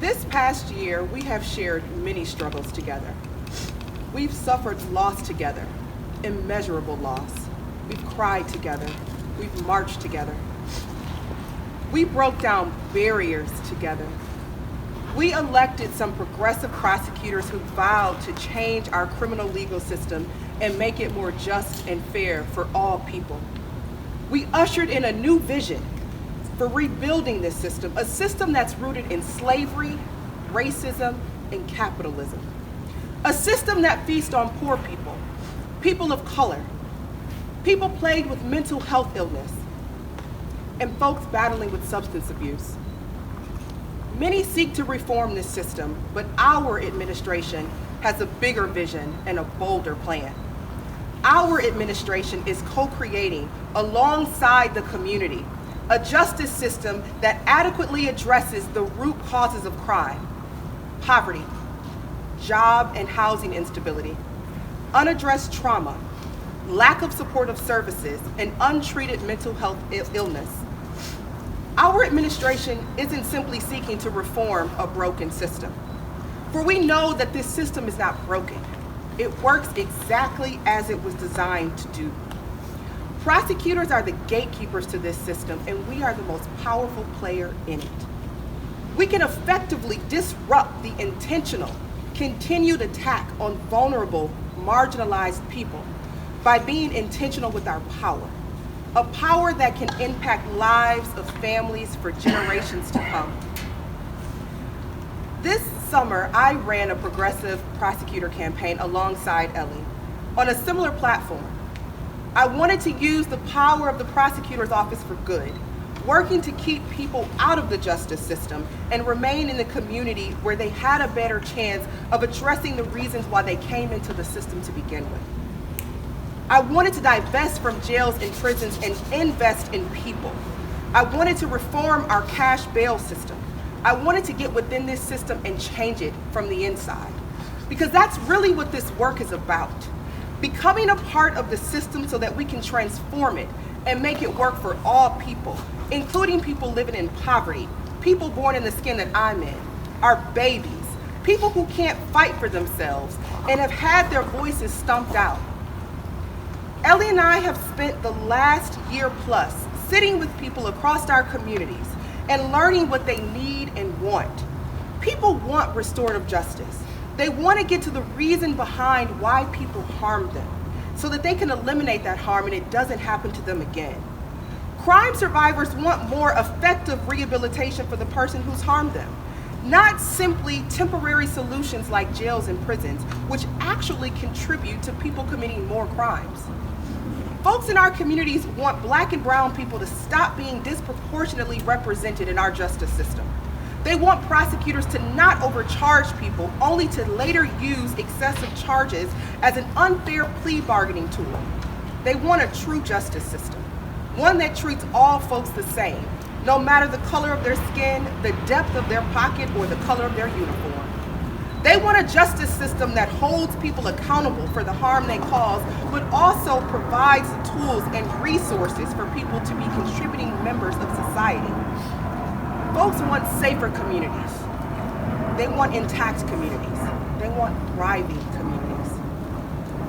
This past year, we have shared many struggles together. We've suffered loss together, immeasurable loss. We've cried together. We've marched together. We broke down barriers together. We elected some progressive prosecutors who vowed to change our criminal legal system and make it more just and fair for all people. We ushered in a new vision for rebuilding this system, a system that's rooted in slavery, racism, and capitalism. A system that feasts on poor people, people of color, people plagued with mental health illness, and folks battling with substance abuse. Many seek to reform this system, but our administration has a bigger vision and a bolder plan. Our administration is co-creating, alongside the community, a justice system that adequately addresses the root causes of crime: poverty, job and housing instability, unaddressed trauma, lack of supportive services, and untreated mental health illness. Our administration isn't simply seeking to reform a broken system, for we know that this system is not broken. It works exactly as it was designed to do. Prosecutors are the gatekeepers to this system, and we are the most powerful player in it. We can effectively disrupt the intentional, continued attack on vulnerable, marginalized people by being intentional with our power, a power that can impact lives of families for generations to come. This summer, I ran a progressive prosecutor campaign alongside Eli on a similar platform. I wanted to use the power of the prosecutor's office for good, working to keep people out of the justice system and remain in the community where they had a better chance of addressing the reasons why they came into the system to begin with. I wanted to divest from jails and prisons and invest in people. I wanted to reform our cash bail system. I wanted to get within this system and change it from the inside, because that's really what this work is about. Becoming a part of the system so that we can transform it and make it work for all people, including people living in poverty, people born in the skin that I'm in, our babies, people who can't fight for themselves and have had their voices stomped out. Eli and I have spent the last year plus sitting with people across our communities and learning what they need and want. People want restorative justice. They want to get to the reason behind why people harm them so that they can eliminate that harm and it doesn't happen to them again. Crime survivors want more effective rehabilitation for the person who's harmed them, not simply temporary solutions like jails and prisons, which actually contribute to people committing more crimes. Folks in our communities want Black and brown people to stop being disproportionately represented in our justice system. They want prosecutors to not overcharge people only to later use excessive charges as an unfair plea bargaining tool. They want a true justice system, one that treats all folks the same, no matter the color of their skin, the depth of their pocket, or the color of their uniform. They want a justice system that holds people accountable for the harm they cause, but also provides the tools and resources for people to be contributing members of society. Folks want safer communities. They want intact communities. They want thriving communities.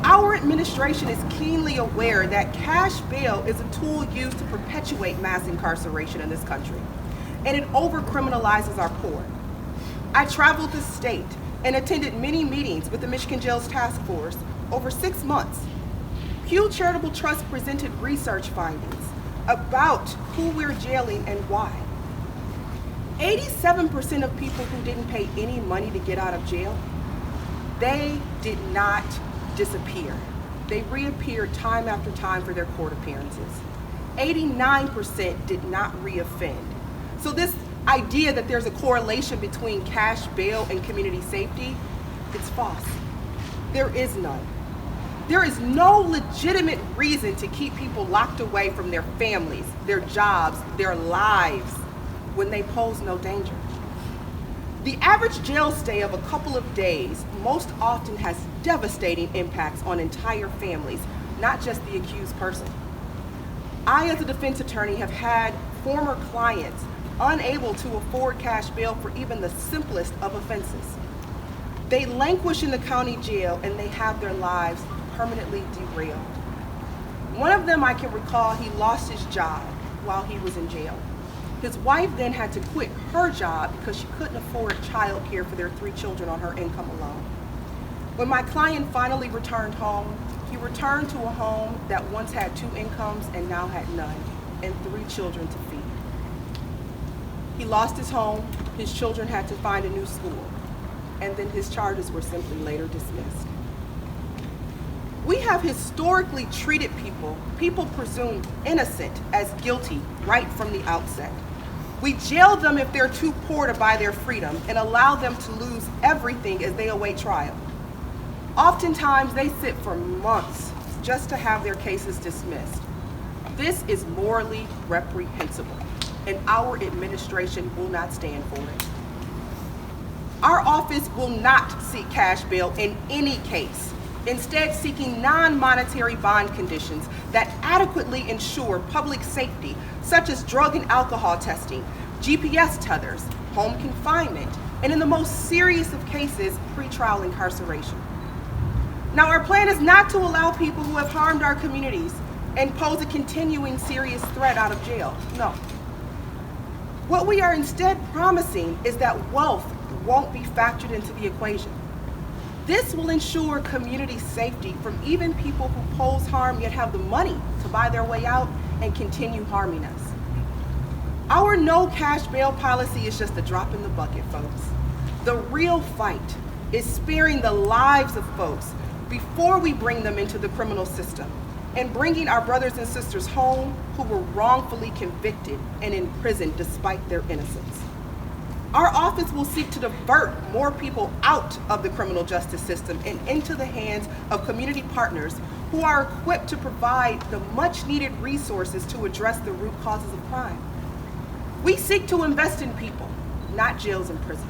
Our administration is keenly aware that cash bail is a tool used to perpetuate mass incarceration in this country, and it over-criminalizes our poor. I traveled the state and attended many meetings with the Michigan Jails Task Force over 6 months. Pew Charitable Trust presented research findings about who we're jailing and why. 87% of people who didn't pay any money to get out of jail, they did not disappear. They reappeared time after time for their court appearances. 89% did not reoffend. So this idea that there's a correlation between cash bail and community safety, it's false. There is none. There is no legitimate reason to keep people locked away from their families, their jobs, their lives, when they pose no danger. The average jail stay of a couple of days most often has devastating impacts on entire families, not just the accused person. I, as a defense attorney, have had former clients unable to afford cash bail for even the simplest of offenses. They languish in the county jail and they have their lives permanently derailed. One of them, I can recall, he lost his job while he was in jail. His wife then had to quit her job because she couldn't afford childcare for their 3 children on her income alone. When my client finally returned home, he returned to a home that once had 2 incomes and now had none, and 3 children to feed. He lost his home, his children had to find a new school, and then his charges were simply later dismissed. We have historically treated people presumed innocent, as guilty right from the outset. We jail them if they're too poor to buy their freedom and allow them to lose everything as they await trial. Oftentimes, they sit for months just to have their cases dismissed. This is morally reprehensible, and our administration will not stand for it. Our office will not seek cash bail in any case, instead seeking non-monetary bond conditions that adequately ensure public safety, such as drug and alcohol testing, GPS tethers, home confinement, and in the most serious of cases, pretrial incarceration. Now, our plan is not to allow people who have harmed our communities and pose a continuing serious threat out of jail. No. What we are instead promising is that wealth won't be factored into the equation. This will ensure community safety from even people who pose harm yet have the money to buy their way out and continue harming us. Our no cash bail policy is just a drop in the bucket, folks. The real fight is sparing the lives of folks before we bring them into the criminal system, and bringing our brothers and sisters home who were wrongfully convicted and imprisoned despite their innocence. Our office will seek to divert more people out of the criminal justice system and into the hands of community partners who are equipped to provide the much needed resources to address the root causes of crime. We seek to invest in people, not jails and prisons.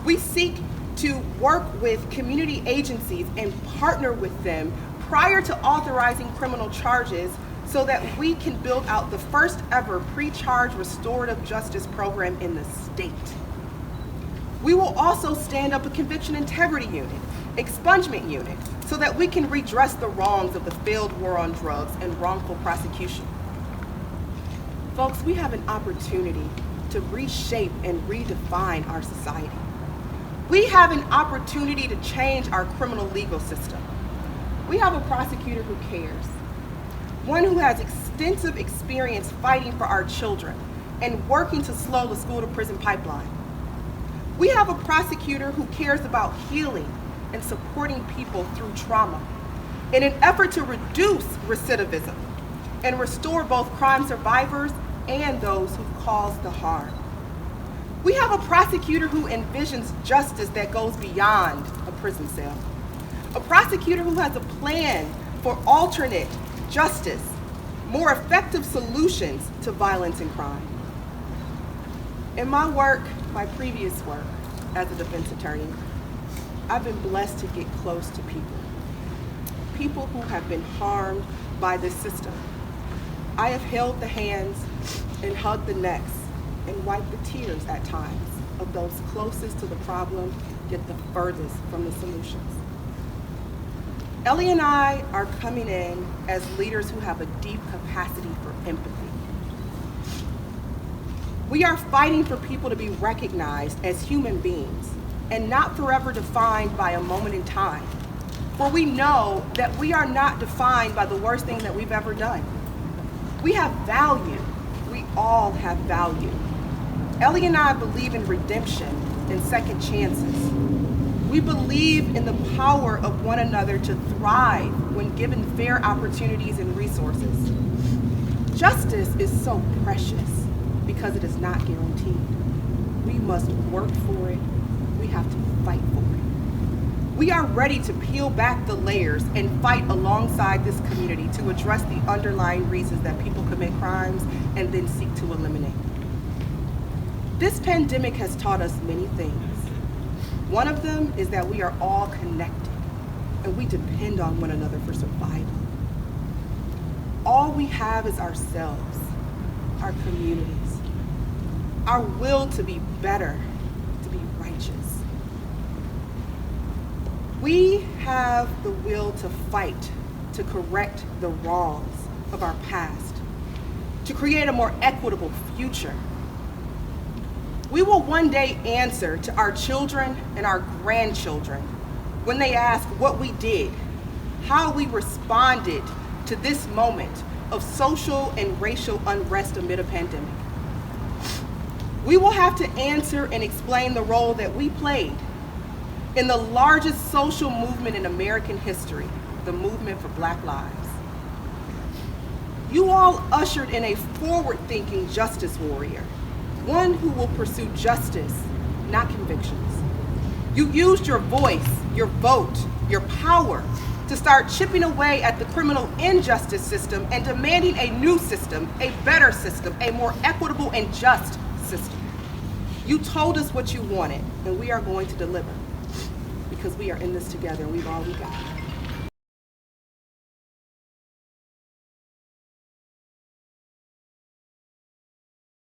We seek to work with community agencies and partner with them prior to authorizing criminal charges so that we can build out the first ever pre-charge restorative justice program in the state. We will also stand up a conviction integrity unit, expungement unit, so that we can redress the wrongs of the failed war on drugs and wrongful prosecution. Folks, we have an opportunity to reshape and redefine our society. We have an opportunity to change our criminal legal system. We have a prosecutor who cares, one who has extensive experience fighting for our children and working to slow the school-to-prison pipeline. We have a prosecutor who cares about healing and supporting people through trauma in an effort to reduce recidivism and restore both crime survivors and those who caused the harm. We have a prosecutor who envisions justice that goes beyond a prison cell. A prosecutor who has a plan for alternate justice, more effective solutions to violence and crime. In my work, my previous work as a defense attorney, I've been blessed to get close to people who have been harmed by this system. I have held the hands and hugged the necks and wiped the tears at times of those closest to the problem, yet the furthest from the solutions. Ellie and I are coming in as leaders who have a deep capacity for empathy. We are fighting for people to be recognized as human beings and not forever defined by a moment in time. For we know that we are not defined by the worst thing that we've ever done. We have value. We all have value. Ellie and I believe in redemption and second chances. We believe in the power of one another to thrive when given fair opportunities and resources. Justice is so precious because it is not guaranteed. We must work for it. We have to fight for it. We are ready to peel back the layers and fight alongside this community to address the underlying reasons that people commit crimes and then seek to eliminate. This pandemic has taught us many things. One of them is that we are all connected and we depend on one another for survival. All we have is ourselves, our communities. our will to be better, to be righteous. We have the will to fight, to correct the wrongs of our past, to create a more equitable future. We will one day answer to our children and our grandchildren when they ask what we did, how we responded to this moment of social and racial unrest amid a pandemic. We will have to answer and explain the role that we played in the largest social movement in American history, the movement for Black lives. You all ushered in a forward-thinking justice warrior, one who will pursue justice, not convictions. You used your voice, your vote, your power to start chipping away at the criminal injustice system and demanding a new system, a better system, a more equitable and just system. You told us what you wanted, and we are going to deliver because we are in this together and we've all we got.